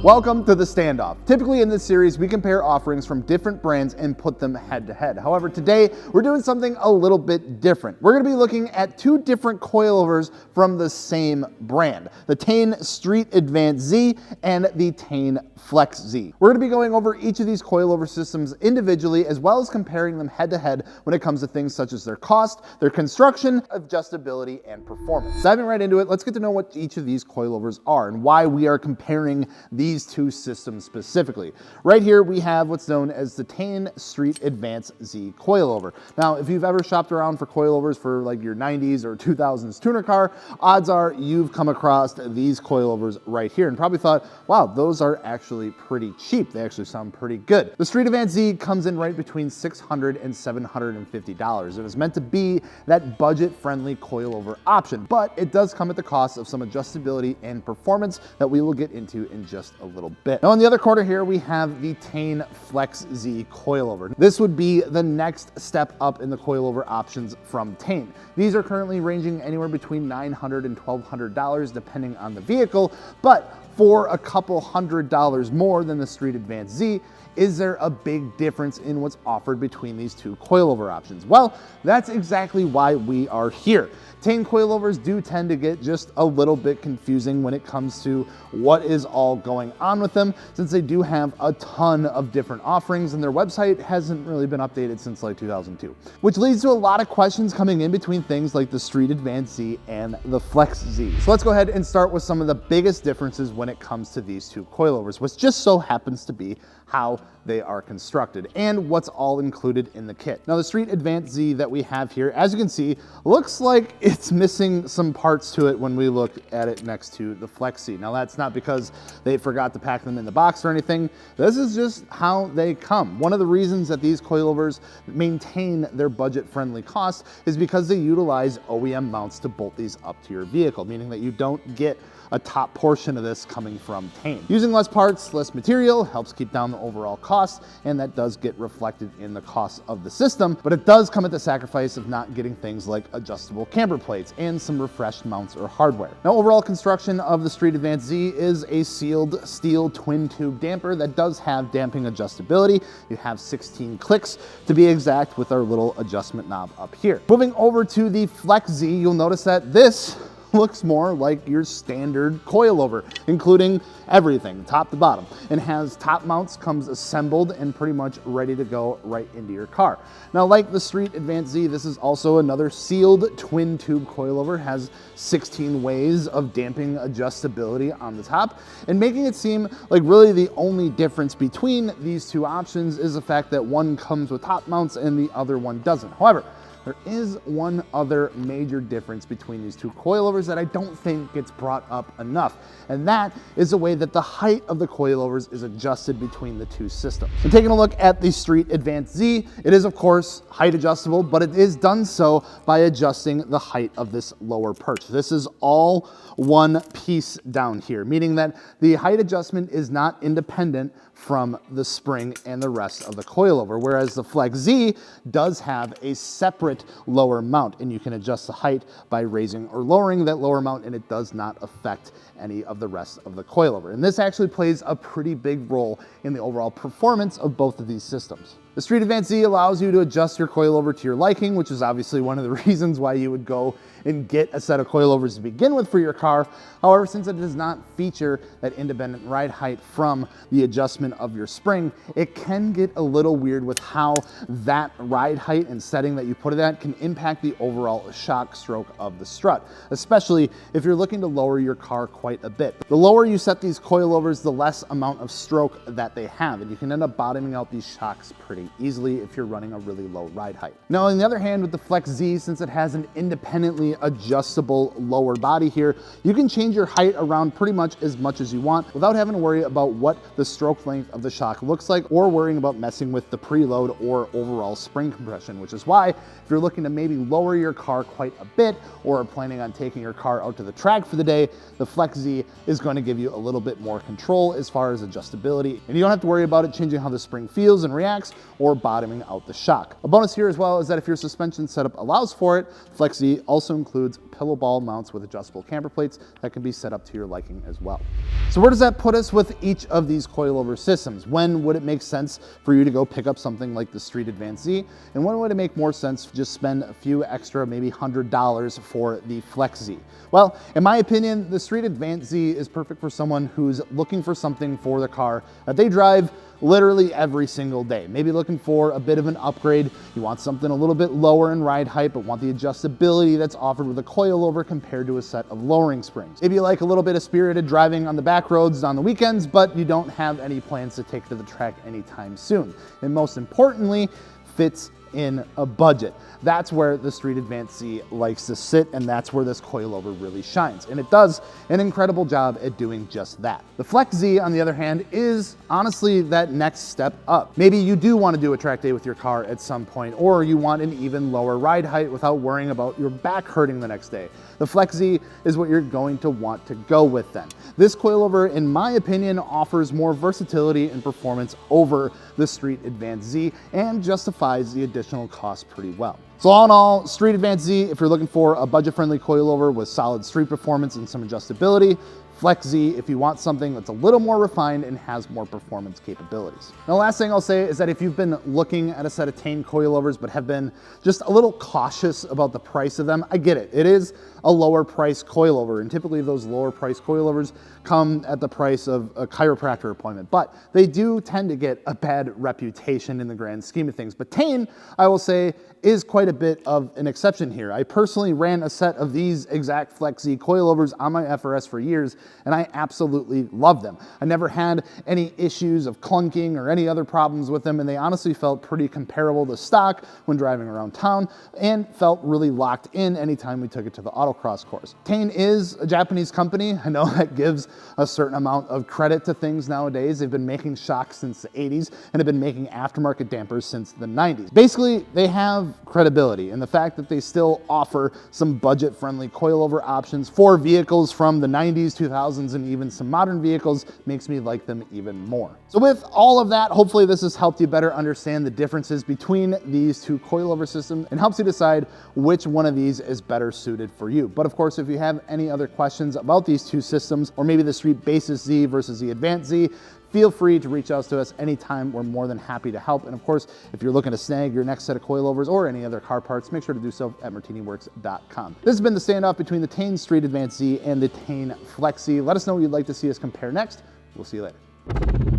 Welcome to the standoff. Typically in this series, we compare offerings from different brands and put them head to head. However, today we're doing something a little bit different. We're going to be looking at two different coilovers from the same brand, the Tein Street Advance Z and the Tein Flex Z. We're going to be going over each of these coilover systems individually, as well as comparing them head to head when it comes to things such as their cost, their construction, adjustability, and performance. Diving right into it, let's get to know what each of these coilovers are and why we are comparing these two systems specifically. Right here we have what's known as the Tein Street Advance Z coilover. Now, if you've ever shopped around for coilovers for like your 90s or 2000s tuner car, odds are you've come across these coilovers right here and probably thought, wow, those are actually pretty cheap. They actually sound pretty good. The Street Advance Z comes in right between $600 and $750. It was meant to be that budget-friendly coilover option, but it does come at the cost of some adjustability and performance that we will get into in just a little bit. Now in the other corner here, we have the Tein Flex Z coilover. This would be the next step up in the coilover options from Tein. These are currently ranging anywhere between $900 and $1,200 depending on the vehicle, but for a couple $100 more than the Street Advance Z, is there a big difference in what's offered between these two coilover options? Well, that's exactly why we are here. Tein coilovers do tend to get just a little bit confusing when it comes to what is all going on with them, since they do have a ton of different offerings and their website hasn't really been updated since like 2002. Which leads to a lot of questions coming in between things like the Street Advance Z and the Flex Z. So let's go ahead and start with some of the biggest differences when it comes to these two coilovers, which just so happens to be how they are constructed and what's all included in the kit. Now the Street Advance Z that we have here, as you can see, looks like it's missing some parts to it when we look at it next to the Flex Z. Now that's not because they forgot to pack them in the box or anything. This is just how they come. One of the reasons that these coilovers maintain their budget-friendly cost is because they utilize OEM mounts to bolt these up to your vehicle, meaning that you don't get a top portion of this coming from Tein. Using less parts, less material helps keep down the overall cost, and that does get reflected in the cost of the system, but it does come at the sacrifice of not getting things like adjustable camber plates and some refreshed mounts or hardware. Now, overall construction of the Street Advance Z is a sealed steel twin tube damper that does have damping adjustability. You have 16 clicks to be exact with our little adjustment knob up here. Moving over to the Flex Z, you'll notice that this looks more like your standard coilover, including everything, top to bottom, and has top mounts, comes assembled and pretty much ready to go right into your car. Now, like the Street Advance Z, this is also another sealed twin tube coilover, has 16 ways of damping adjustability on the top, and making it seem like really the only difference between these two options is the fact that one comes with top mounts and the other one doesn't. However, there is one other major difference between these two coilovers that I don't think gets brought up enough, and that is the way that the height of the coilovers is adjusted between the two systems. So taking a look at the Street Advance Z, it is of course height adjustable, but it is done so by adjusting the height of this lower perch. This is all one piece down here, meaning that the height adjustment is not independent from the spring and the rest of the coilover, whereas the Flex Z does have a separate lower mount, and you can adjust the height by raising or lowering that lower mount, and it does not affect any of the rest of the coilover. And this actually plays a pretty big role in the overall performance of both of these systems. The Street Advance Z allows you to adjust your coilover to your liking, which is obviously one of the reasons why you would go and get a set of coilovers to begin with for your car. However, since it does not feature that independent ride height from the adjustment of your spring, it can get a little weird with how that ride height and setting that you put it at can impact the overall shock stroke of the strut, especially if you're looking to lower your car quite a bit. The lower you set these coilovers, the less amount of stroke that they have, and you can end up bottoming out these shocks pretty pretty easily if you're running a really low ride height. Now, on the other hand, with the Flex Z, since it has an independently adjustable lower body here, you can change your height around pretty much as you want without having to worry about what the stroke length of the shock looks like or worrying about messing with the preload or overall spring compression, which is why if you're looking to maybe lower your car quite a bit or are planning on taking your car out to the track for the day, the Flex Z is going to give you a little bit more control as far as adjustability, and you don't have to worry about it changing how the spring feels and reacts or bottoming out the shock. A bonus here as well is that if your suspension setup allows for it, Flex Z also includes pillow ball mounts with adjustable camber plates that can be set up to your liking as well. So where does that put us with each of these coilover systems? When would it make sense for you to go pick up something like the Street Advance Z? And when would it make more sense to just spend a few extra, maybe $100 for the Flex Z? Well, in my opinion, the Street Advance Z is perfect for someone who's looking for something for the car that they drive literally every single day. Maybe looking for a bit of an upgrade. You want something a little bit lower in ride height, but want the adjustability that's offered with a coilover compared to a set of lowering springs. Maybe you like a little bit of spirited driving on the back roads on the weekends, but you don't have any plans to take to the track anytime soon. And most importantly, fits in a budget. That's where the Street Advance Z likes to sit, and that's where this coilover really shines. And it does an incredible job at doing just that. The Flex Z, on the other hand, is honestly that next step up. Maybe you do want to do a track day with your car at some point, or you want an even lower ride height without worrying about your back hurting the next day. The Flex Z is what you're going to want to go with then. This coilover, in my opinion, offers more versatility and performance over the Street Advance Z and justifies the additional cost pretty well. So all in all, Street Advance Z, if you're looking for a budget-friendly coilover with solid street performance and some adjustability, Flex Z if you want something that's a little more refined and has more performance capabilities. Now, the last thing I'll say is that if you've been looking at a set of Tein coilovers but have been just a little cautious about the price of them, I get it. It is a lower price coilover, and typically those lower price coilovers come at the price of a chiropractor appointment, but they do tend to get a bad reputation in the grand scheme of things. But Tein, I will say, is quite a bit of an exception here. I personally ran a set of these exact Flex Z coilovers on my FRS for years, and I absolutely love them. I never had any issues of clunking or any other problems with them, and they honestly felt pretty comparable to stock when driving around town and felt really locked in anytime we took it to the autocross course. Tein is a Japanese company. I know that gives a certain amount of credit to things nowadays. They've been making shocks since the 80s and have been making aftermarket dampers since the 90s. Basically, they have credibility, and the fact that they still offer some budget-friendly coilover options for vehicles from the 90s, 2000s, and even some modern vehicles makes me like them even more. So with all of that, hopefully this has helped you better understand the differences between these two coilover systems and helps you decide which one of these is better suited for you. But of course, if you have any other questions about these two systems, or maybe the Street Basis Z versus the Advance Z, feel free to reach out to us anytime. We're more than happy to help. And of course, if you're looking to snag your next set of coilovers or any other car parts, make sure to do so at martiniworks.com. This has been the standoff between the Tein Street Advance Z and the Tein Flex Z. Let us know what you'd like to see us compare next. We'll see you later.